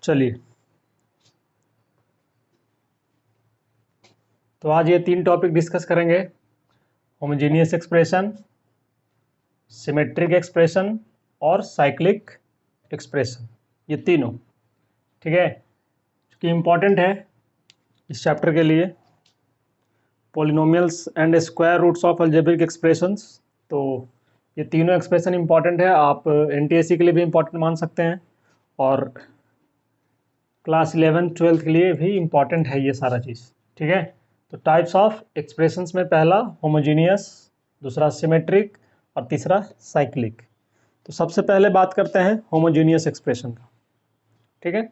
चलिए, तो आज ये 3 टॉपिक डिस्कस करेंगे। होमोजेनियस एक्सप्रेशन, सिमेट्रिक एक्सप्रेशन और साइक्लिक एक्सप्रेशन, ये तीनों। ठीक है, क्योंकि इम्पॉर्टेंट है इस चैप्टर के लिए। Polynomials and square roots of algebraic expressions, तो ये तीनों एक्सप्रेशन इम्पॉर्टेंट है। आप एनटीएससी के लिए भी इम्पॉर्टेंट मान सकते हैं और क्लास 11th-12th के लिए भी इम्पॉर्टेंट है ये सारा चीज़। ठीक है, तो टाइप्स ऑफ एक्सप्रेशंस में पहला होमोजीनियस, दूसरा सिमेट्रिक और तीसरा साइक्लिक। तो सबसे पहले बात करते हैं होमोजीनियस एक्सप्रेशन का। ठीक है,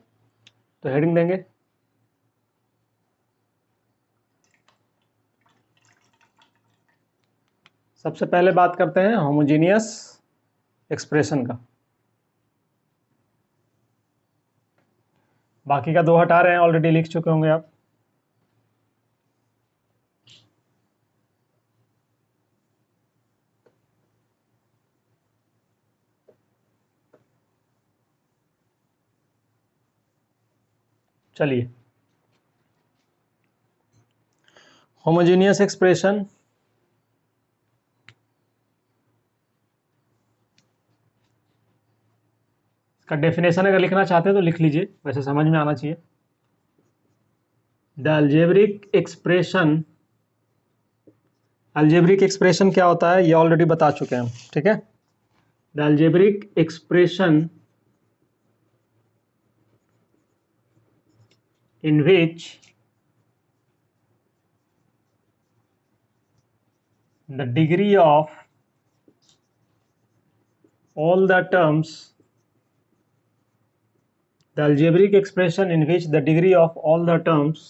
तो हेडिंग देंगे सबसे पहले बात करते हैं होमोजीनियस एक्सप्रेशन का। बाकी का 2 हटा रहे हैं, ऑलरेडी लिख चुके होंगे आप। चलिए, होमोजीनियस एक्सप्रेशन का डेफिनेशन अगर लिखना चाहते हैं तो लिख लीजिए, वैसे समझ में आना चाहिए। The algebraic expression, algebraic expression क्या होता है ये ऑलरेडी बता चुके हैं हम। ठीक है, the algebraic expression in which the degree of all the terms, the algebraic expression in which the degree of all the terms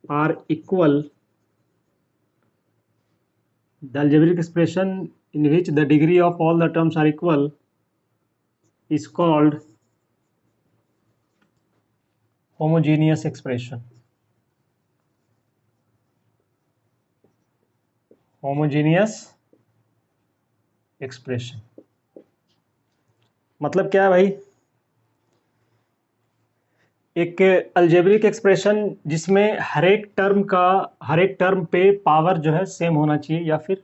are equal, the algebraic expression in which the degree of all the terms are equal is called homogeneous expression. Homogeneous expression मतलब क्या है भाई? एक algebraic expression जिसमें हर एक term पे power जो है सेम होना चाहिए, या फिर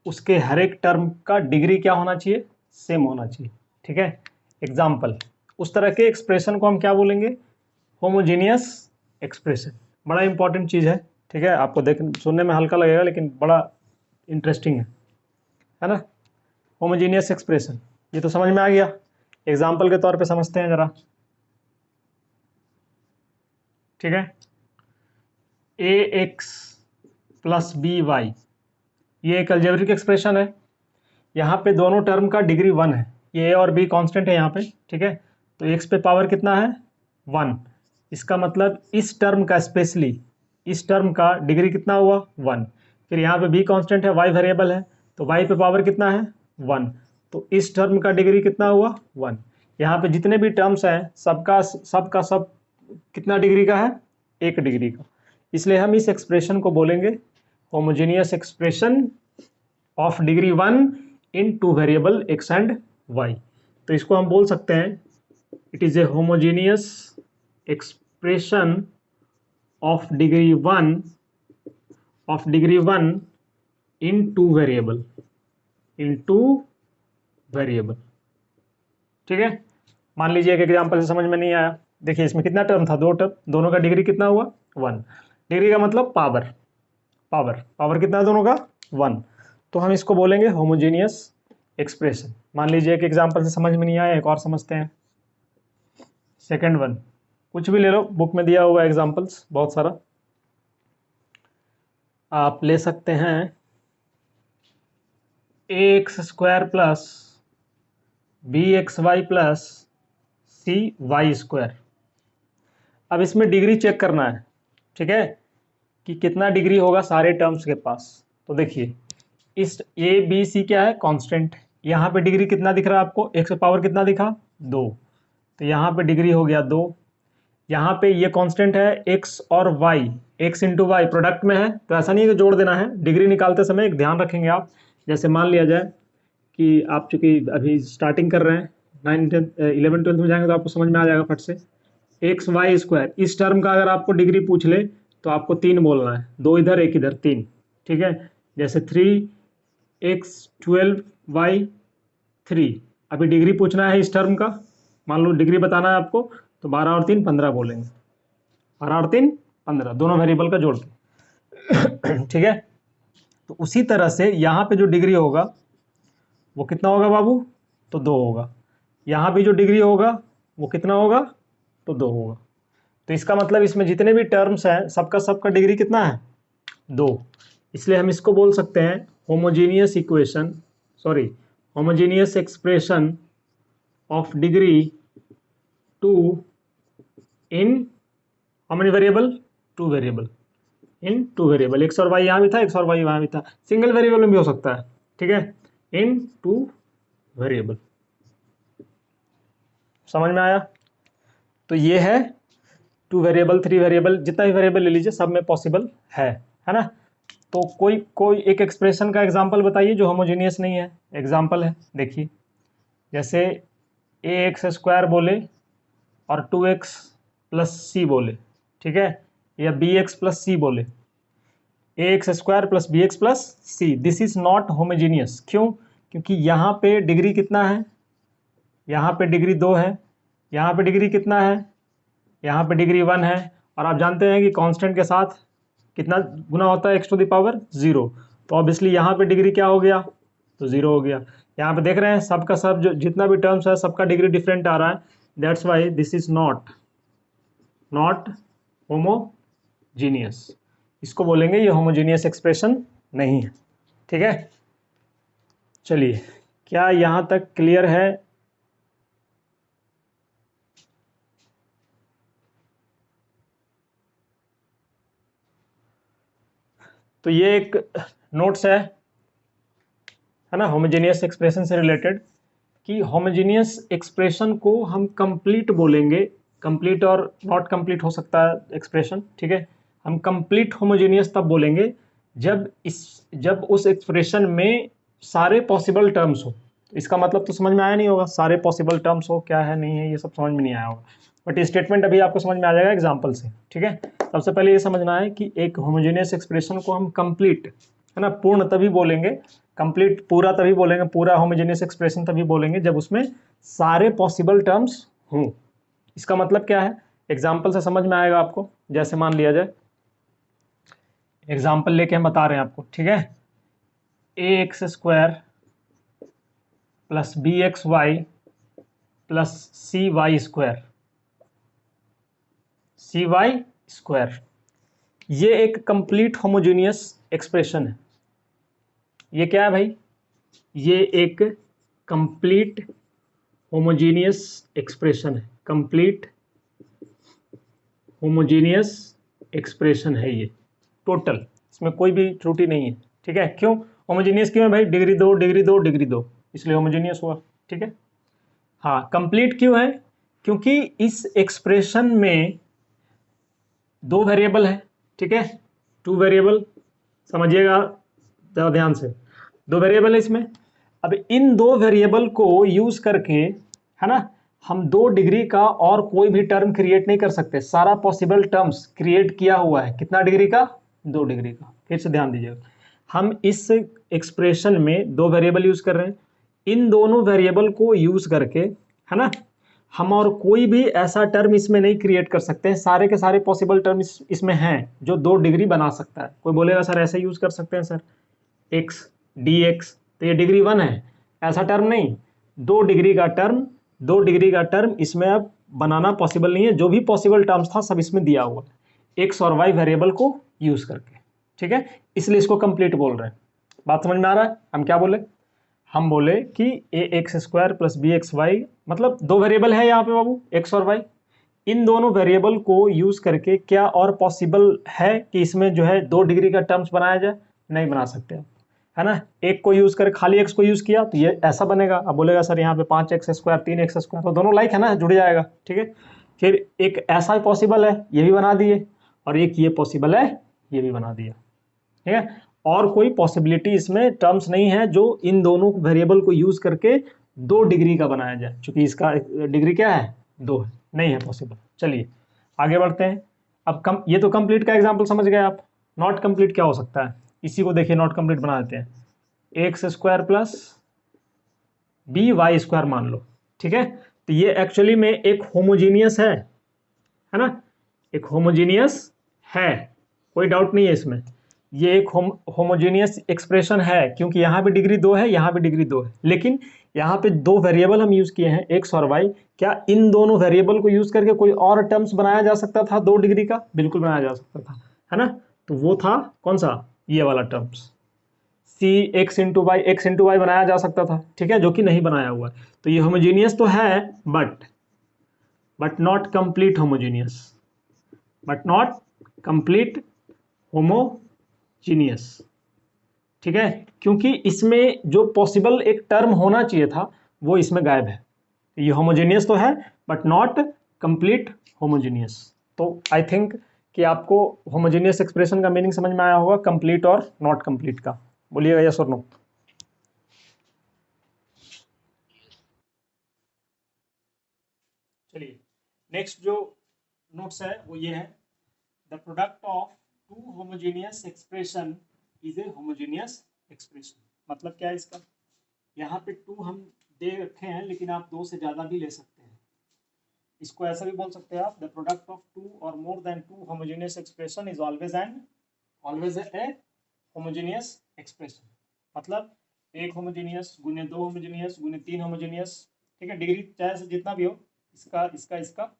उसके हर एक टर्म का डिग्री क्या होना चाहिए? सेम होना चाहिए। ठीक है, एग्जाम्पल, उस तरह के एक्सप्रेशन को हम क्या बोलेंगे? Homogeneous expression. बड़ा इंपॉर्टेंट चीज़ है। ठीक है, आपको सुनने में हल्का लगेगा लेकिन बड़ा इंटरेस्टिंग है ना। होमोजीनियस एक्सप्रेशन, ये तो समझ में आ गया। एग्जाम्पल के तौर पे समझते हैं जरा। ठीक है, ए एक्स प्लस बी वाई, ये एक अलजेब्रिक एक्सप्रेशन है। यहाँ पे दोनों टर्म का डिग्री 1 है। ये ए और बी कांस्टेंट है यहाँ पे। ठीक है, तो एक्स पे पावर कितना है? 1। इसका मतलब इस टर्म का, स्पेशली इस टर्म का डिग्री कितना हुआ? 1। फिर यहाँ पे बी कांस्टेंट है, वाई वेरिएबल है, तो वाई पे पावर कितना है? 1। तो इस टर्म का डिग्री कितना हुआ? 1। यहाँ पे जितने भी टर्म्स हैं सब कितना डिग्री का है? 1 डिग्री का। इसलिए हम इस एक्सप्रेशन को बोलेंगे homogeneous expression of degree 1 in 2 variable X and Y. तो इसको हम बोल सकते हैं it is a homogeneous expression of degree 1 in 2 variable, ठीक है। मान लीजिए एक एग्जांपल से समझ में नहीं आया। देखिए, इसमें कितना टर्म था? 2 टर्म, दोनों का डिग्री कितना हुआ? 1। डिग्री का मतलब पावर कितना है दोनों का? 1। तो हम इसको बोलेंगे होमोजेनियस एक्सप्रेशन। मान लीजिए एक एग्जांपल से समझ में नहीं आया, एक और समझते हैं। सेकंड वन, कुछ भी ले लो, बुक में दिया हुआ एग्जांपल्स बहुत सारा आप ले सकते हैं। ax² plus bxy plus cy²। अब इसमें डिग्री चेक करना है। ठीक है, कि कितना डिग्री होगा सारे टर्म्स के पास। तो देखिए, इस a b c क्या है? कांस्टेंट। यहाँ पे डिग्री कितना दिख रहा है आपको? x पे पावर कितना दिखा? 2। तो यहाँ पे डिग्री हो गया 2। यहाँ पे ये कांस्टेंट है x और y, x into Y product में है, तो ऐसा नहीं है कि जोड़ देना है। डिग्री निकालते समय एक ध्यान रखेंगे आप, जैसे मान लिया जाए कि आप चूंकि अभी स्टार्टिंग कर रहे हैं, 11 12 में जाएंगे तो आपको समझ में आ जाएगा फट से। एक्स वाई स्क्वायर, इस टर्म का अगर आपको डिग्री पूछ ले तो आपको 3 बोलना है, 2 इधर 1 इधर 3, ठीक है। जैसे 3x 12y 3, अभी डिग्री पूछना है इस टर्म का, मान लो डिग्री बताना है आपको, तो 12 और 3 15 बोलेंगे, 12 और 3 15, दोनों वेरिएबल का जोड़ के ठीक है। तो उसी तरह से यहाँ पे जो डिग्री होगा वो कितना होगा बाबू, तो 2 होगा। यहाँ भी जो डिग्री होगा वो कितना होगा, तो 2 होगा। तो इसका मतलब इसमें जितने भी टर्म्स हैं सबका सबका डिग्री कितना है, 2। इसलिए हम इसको बोल सकते हैं homogeneous equation, sorry homogeneous expression of degree 2 in how many variable, 2 variable, in 2 variable. X और वाई यहाँ भी था, एक्स और वाई वहाँ भी था, सिंगल वेरिएबल में भी हो सकता है, ठीक है, इन 2 वेरिएबल। समझ में आया। तो ये है 2 वेरिएबल 3 वेरिएबल, जितना भी वेरिएबल ले लीजिए सब में पॉसिबल है ना। तो कोई एक एक्सप्रेशन का एग्जांपल बताइए जो होमोजेनियस नहीं है। एग्जांपल है, देखिए, जैसे ax² बोले और 2x + c बोले, ठीक है, या bx + c बोले, ax² + bx + c, this is not homogeneous. क्यों? क्योंकि यहाँ पे डिग्री कितना है, यहाँ पे डिग्री 2 है, यहाँ पे डिग्री कितना है, यहाँ पे डिग्री 1 है, और आप जानते हैं कि कांस्टेंट के साथ कितना गुना होता है x⁻0, तो ऑब्वियसली यहाँ पे डिग्री क्या हो गया, तो 0 हो गया। यहाँ पे देख रहे हैं सबका सब जो जितना भी टर्म्स है सबका डिग्री डिफरेंट आ रहा है, that's why this is not homogeneous. इसको बोलेंगे ये होमोजीनियस एक्सप्रेशन नहीं है, ठीक है। चलिए, क्या यहाँ तक क्लियर है? तो ये एक नोट्स है ना, होमोजेनियस एक्सप्रेशन से रिलेटेड, कि होमोजेनियस एक्सप्रेशन को हम कंप्लीट बोलेंगे, कंप्लीट और नॉट कंप्लीट हो सकता है एक्सप्रेशन, ठीक है। हम कंप्लीट होमोजेनियस तब बोलेंगे जब उस एक्सप्रेशन में सारे पॉसिबल टर्म्स हो। इसका मतलब तो समझ में आया नहीं होगा, सारे पॉसिबल टर्म्स हो क्या है नहीं है ये सब समझ में नहीं आया होगा, बट ये स्टेटमेंट अभी आपको समझ में आ जाएगा एग्जाम्पल से, ठीक है। सबसे पहले ये समझना है कि एक होमोजेनियस एक्सप्रेशन को हम कंप्लीट, है ना, पूर्ण तभी बोलेंगे, कंप्लीट पूरा तभी बोलेंगे, पूरा होमोजेनियस एक्सप्रेशन तभी बोलेंगे जब उसमें सारे पॉसिबल टर्म्स हों। इसका मतलब क्या है, एग्जाम्पल से समझ में आएगा आपको। जैसे मान लिया जाए, एग्जाम्पल लेके हम बता रहे हैं आपको, ठीक है, ax² + bxy + cy², ये एक कंप्लीट होमोजेनियस एक्सप्रेशन है। ये क्या है भाई, ये एक कंप्लीट होमोजेनियस एक्सप्रेशन है, कंप्लीट होमोजेनियस एक्सप्रेशन है ये टोटल, इसमें कोई भी त्रुटि नहीं है, ठीक है। क्यों होमोजेनियस क्यों है भाई, डिग्री 2 डिग्री 2 डिग्री 2, इसलिए होमोजेनियस हुआ, ठीक है। हाँ, कंप्लीट क्यों है, क्योंकि इस एक्सप्रेशन में 2 वेरिएबल है, ठीक है, 2 वेरिएबल, समझिएगा ज़रा ध्यान से, 2 वेरिएबल है इसमें। अब इन 2 वेरिएबल को यूज करके, है ना, हम 2 डिग्री का और कोई भी टर्म क्रिएट नहीं कर सकते, सारा पॉसिबल टर्म्स क्रिएट किया हुआ है, कितना डिग्री का, 2 डिग्री का। फिर से ध्यान दीजिएगा, हम इस एक्सप्रेशन में 2 वेरिएबल यूज कर रहे हैं, इन दोनों वेरिएबल को यूज करके, है ना, हम और कोई भी ऐसा टर्म इसमें नहीं क्रिएट कर सकते हैं, सारे के सारे पॉसिबल टर्म इसमें हैं जो 2 डिग्री बना सकता है। कोई बोलेगा सर ऐसे यूज कर सकते हैं सर, x dx, तो ये डिग्री 1 है, ऐसा टर्म नहीं, 2 डिग्री का टर्म, 2 डिग्री का टर्म इसमें अब बनाना पॉसिबल नहीं है, जो भी पॉसिबल टर्म्स था सब इसमें दिया हुआ है x और y वेरिएबल को यूज करके, ठीक है, इसलिए इसको कंप्लीट बोल रहे हैं। बात समझ में आ रहा है, हम क्या बोले, हम बोले कि ax² + bxy, मतलब 2 वेरिएबल है यहाँ पे बाबू, x और y, इन दोनों वेरिएबल को यूज करके क्या और पॉसिबल है कि इसमें जो है 2 डिग्री का टर्म्स बनाया जाए, नहीं बना सकते, है ना। एक को यूज कर, खाली x को यूज किया तो ये ऐसा बनेगा। अब बोलेगा सर यहाँ पे 5x² 3x², तो दोनों लाइक है ना, जुड़ जाएगा, ठीक है। फिर एक ऐसा ही पॉसिबल है, ये भी बना दिए, और एक ये पॉसिबल है, ये भी बना दिया, ठीक है। और कोई पॉसिबिलिटी इसमें टर्म्स नहीं है जो इन दोनों वेरिएबल को यूज करके 2 डिग्री का बनाया जाए, क्योंकि इसका डिग्री क्या है 2 है, नहीं है पॉसिबल। चलिए आगे बढ़ते हैं। अब ये तो कंप्लीट का एग्जाम्पल समझ गए आप। नॉट कंप्लीट क्या हो सकता है, इसी को देखिए नॉट कंप्लीट बना देते हैं। X square plus B Y square मान लो, ठीक है। तो ये एक्चुअली में एक होमोजीनियस है ना, एक होमोजीनियस है, कोई डाउट नहीं है इसमें। ये एक होमोजीनियस एक्सप्रेशन है, क्योंकि यहाँ भी डिग्री 2 है, यहाँ भी डिग्री 2 है, लेकिन यहाँ पे 2 वेरिएबल हम यूज किए हैं, एक्स और वाई। क्या इन दोनों वेरिएबल को यूज करके कोई और टर्म्स बनाया जा सकता था 2 डिग्री का? बिल्कुल बनाया जा सकता था, है ना। तो वो था कौन सा, ये वाला टर्म्स, सी एक्स इंटू वाई बनाया जा सकता था, ठीक है, जो कि नहीं बनाया हुआ है। तो ये होमोजीनियस तो है, but not complete homogeneous, but not complete homogeneous, ठीक है, क्योंकि इसमें जो पॉसिबल एक टर्म होना चाहिए था वो इसमें गायब है। ये होमोजीनियस तो है बट नॉट कंप्लीट होमोजीनियस। तो आई थिंक कि आपको होमोजीनियस एक्सप्रेशन का मीनिंग समझ में आया होगा, कंप्लीट और नॉट कंप्लीट का। बोलिएगा यस और नो। चलिए नेक्स्ट जो नोट्स है वो ये है, the product of 2 homogeneous expression is a homogeneous expression. मतलब क्या है इसका, यहाँ पे 2 हम दे रखे हैं, लेकिन आप 2 से ज़्यादा भी ले सकते हैं। इसको ऐसा भी बोल सकते हैं आप, द प्रोडक्ट ऑफ 2 और more than 2 homogeneous expression is always a homogeneous expression. मतलब एक होमोजीनियस गुने 2 होमोजीनियस गुने 3 होमोजीनियस, ठीक है, डिग्री चाहे से जितना भी हो, इसका,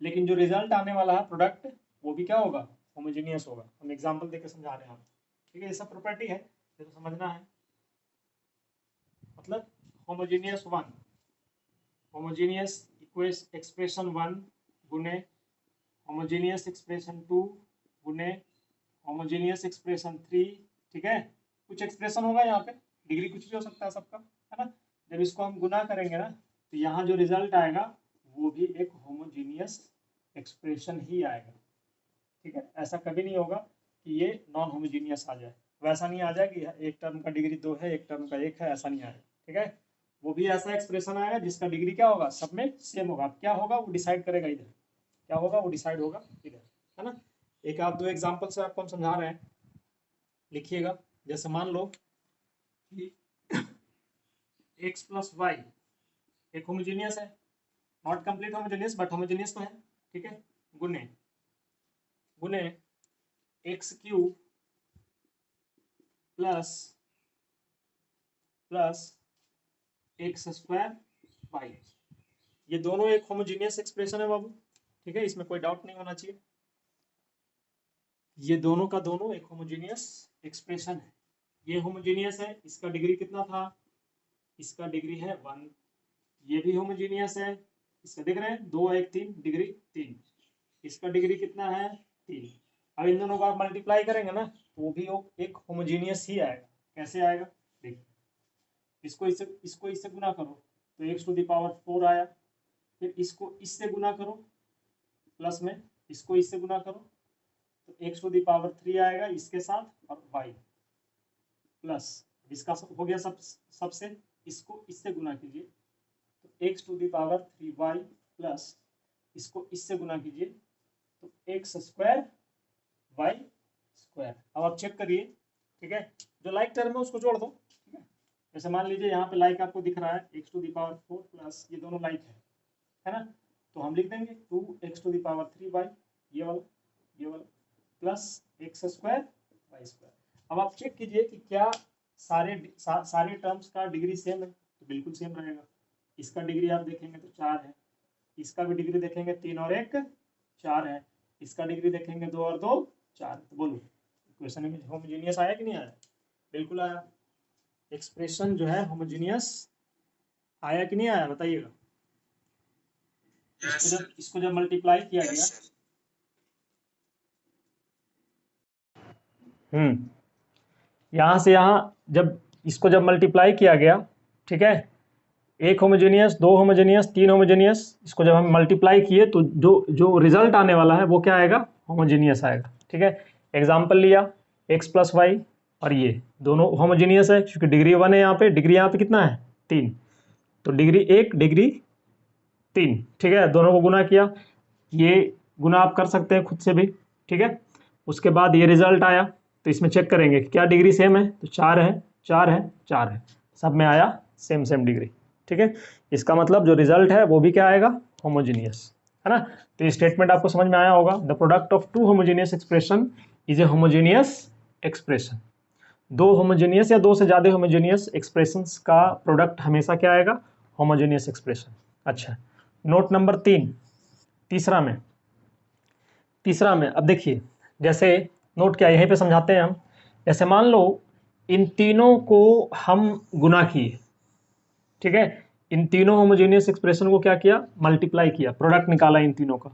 लेकिन जो रिजल्ट आने वाला है प्रोडक्ट, वो भी क्या होगा, होमोजीनियस होगा। हम एग्जांपल देकर समझा रहे हैं आप, ठीक है, ये सब प्रॉपर्टी है, ये तो समझना है। मतलब होमोजीनियस 1, होमोजीनियस एक्सप्रेशन 1 गुने होमोजीनियस एक्सप्रेशन 2 गुने होमोजीनियस एक्सप्रेशन 3, ठीक है। कुछ एक्सप्रेशन होगा यहाँ पे, डिग्री कुछ भी हो सकता है सबका, है ना। जब इसको हम गुना करेंगे ना, तो यहाँ जो रिजल्ट आएगा वो भी एक होमोजीनियस एक्सप्रेशन ही आएगा, ठीक है। ऐसा कभी नहीं होगा कि ये नॉन होमोजीनियस आ जाए, वैसा नहीं आ जाए कि एक टर्म का डिग्री 2 है, एक टर्म का 1 है, ऐसा नहीं आएगा, ठीक है। वो भी ऐसा एक्सप्रेशन आएगा जिसका डिग्री क्या होगा, सब में सेम होगा। क्या होगा वो डिसाइड करेगा इधर, क्या होगा वो डिसाइड होगा इधर, है ना। एक आप 2 एग्जाम्पल से आपको हम समझा रहे हैं, लिखिएगा। जैसे मान लो कि एक्स प्लस वाई एक होमोजीनियस है, not complete homogeneous but homogeneous तो है, ठीक है, गुने X cube plus X square Y. ये दोनों एक होमोजीनियस एक्सप्रेशन है बाबू, ठीक है, इसमें कोई डाउट नहीं होना चाहिए। ये दोनों का दोनों एक होमोजीनियस एक्सप्रेशन है। ये होमोजीनियस है, इसका डिग्री कितना था, इसका डिग्री है 1। ये भी होमोजीनियस है, इसका देख रहे हैं 2 1 3 डिग्री 3, इसका डिग्री कितना है 3। अब इन दोनों को आप मल्टीप्लाई करेंगे ना, तो वो भी एक होमोजीनियस ही आएगा। कैसे आएगा देखिए, इसको इससे गुना करो तो एक्स टू द पावर 4 आया, फिर इसको इससे गुना करो प्लस में, इसको इससे गुना करो तो एक्स टू द पावर 3 आएगा इसके साथ, और वाई प्लस इसका हो गया सबसे, इसको इससे गुना कीजिए तो X to the power 3 Y plus इसको इससे गुना कीजिए तो एक्स स्क्वायर वाई स्क्वायर। अब आप चेक करिए, ठीक है, जो लाइक टर्म है उसको जोड़ दो, ठीक है। जैसे मान लीजिए यहाँ पे लाइक आपको दिख रहा है X to the power 4 plus ये दोनों लाइक है ना, तो हम लिख देंगे 2x to the power 3 Y, ये वाला plus X square Y square. अब आप चेक कीजिए कि क्या सारे टर्म्स का डिग्री सेम है, तो बिल्कुल सेम रहेगा। इसका डिग्री आप देखेंगे तो 4 है, इसका भी डिग्री देखेंगे 3 और 1 4 है, इसका डिग्री देखेंगे 2 और 2 4। तो बोलो इक्वेशन में होमोजीनियस आया कि नहीं आया? बिल्कुल आया। एक्सप्रेशन जो है होमोजीनियस आया कि नहीं आया बताइएगा। इसको जब मल्टीप्लाई किया गया, यहाँ से यहाँ जब इसको जब मल्टीप्लाई किया गया, ठीक है, एक होमोजेनियस 2 होमोजेनियस 3 होमोजेनियस, इसको जब हम मल्टीप्लाई किए तो जो जो रिजल्ट आने वाला है वो क्या आएगा, होमोजेनियस आएगा, ठीक है। एग्जाम्पल लिया एक्स प्लस वाई, और ये दोनों होमोजेनियस है क्योंकि डिग्री 1 है, यहाँ पे डिग्री यहाँ पे कितना है 3, तो डिग्री 1 डिग्री 3, ठीक है, दोनों को गुना किया, ये गुना आप कर सकते हैं खुद से भी, ठीक है। उसके बाद ये रिजल्ट आया, तो इसमें चेक करेंगे कि क्या डिग्री सेम है, तो 4 है 4 है 4 है, सब में आया सेम सेम डिग्री, ठीक है। इसका मतलब जो रिजल्ट है वो भी क्या आएगा, होमोजीनियस, है ना। तो ये स्टेटमेंट आपको समझ में आया होगा, the product of two homogeneous expression is a homogeneous expression. दो होमोजीनियस या दो से ज़्यादा होमोजीनियस एक्सप्रेशंस का प्रोडक्ट हमेशा क्या आएगा, होमोजीनियस एक्सप्रेशन। अच्छा, नोट नंबर 3, तीसरा में अब देखिए, जैसे नोट क्या यहीं पे समझाते हैं हम। जैसे मान लो इन तीनों को हम गुना किए, ठीक है, इन तीनों होमोजीनियस एक्सप्रेशन को क्या किया, मल्टीप्लाई किया, प्रोडक्ट निकाला इन तीनों का,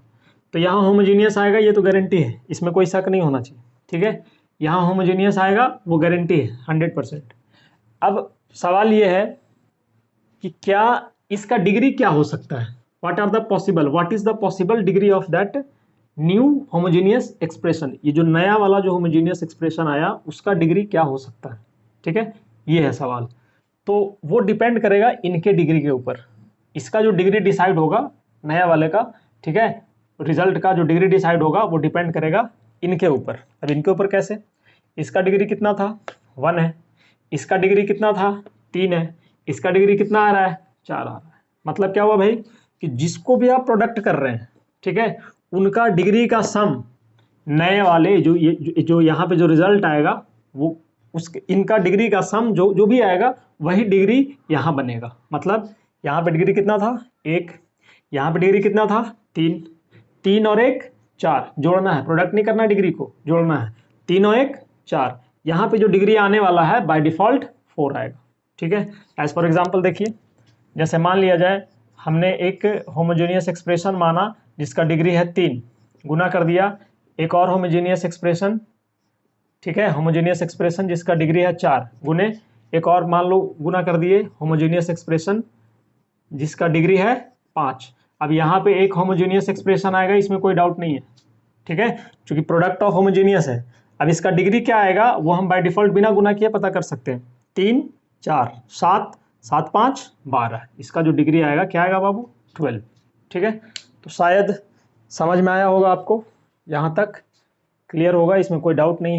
तो यहाँ होमोजीनियस आएगा, ये तो गारंटी है, इसमें कोई शक नहीं होना चाहिए, ठीक है। यहाँ होमोजीनियस आएगा, वो गारंटी है 100%। अब सवाल ये है कि क्या इसका डिग्री क्या हो सकता है, what is the possible degree of that new homogeneous expression. ये जो नया वाला जो होमोजीनियस एक्सप्रेशन आया उसका डिग्री क्या हो सकता है, ठीक है, ये है सवाल। तो वो डिपेंड करेगा इनके डिग्री के ऊपर, इसका जो डिग्री डिसाइड होगा नया वाले का, ठीक है, रिजल्ट का जो डिग्री डिसाइड होगा वो डिपेंड करेगा इनके ऊपर। अब इनके ऊपर कैसे, इसका डिग्री कितना था, 1 है, इसका डिग्री कितना था, 3 है, इसका डिग्री कितना आ रहा है, 4 आ रहा है। मतलब क्या हुआ भाई कि जिसको भी आप प्रोडक्ट कर रहे हैं, ठीक है, उनका डिग्री का सम नए वाले जो यहाँ पे जो रिजल्ट आएगा वो उसके इनका डिग्री का सम जो भी आएगा वही डिग्री यहाँ बनेगा। मतलब यहाँ पे डिग्री कितना था, 1, यहाँ पे डिग्री कितना था, 3, 3 और 1 4, जोड़ना है, प्रोडक्ट नहीं करना, डिग्री को जोड़ना है, 3 और 1 4, यहाँ पे जो डिग्री आने वाला है बाय डिफॉल्ट 4 आएगा, ठीक है। एज फॉर एग्जाम्पल देखिए, जैसे मान लिया जाए हमने एक होमोजेनियस एक्सप्रेशन माना जिसका डिग्री है 3, गुना कर दिया एक और होमोजेनियस एक्सप्रेशन, ठीक है, होमोजेनियस एक्सप्रेशन जिसका डिग्री है 4, गुने एक और मान लो गुना कर दिए होमोजेनियस एक्सप्रेशन जिसका डिग्री है 5। अब यहाँ पे एक होमोजेनियस एक्सप्रेशन आएगा, इसमें कोई डाउट नहीं है, ठीक है, क्योंकि प्रोडक्ट ऑफ होमोजेनियस है। अब इसका डिग्री क्या आएगा वो हम बाय डिफॉल्ट बिना गुना किए पता कर सकते हैं, 3 4 7 7 5 12, इसका जो डिग्री आएगा क्या आएगा बाबू, 12, ठीक है। तो शायद समझ में आया होगा आपको, यहाँ तक क्लियर होगा, इसमें कोई डाउट नहीं है।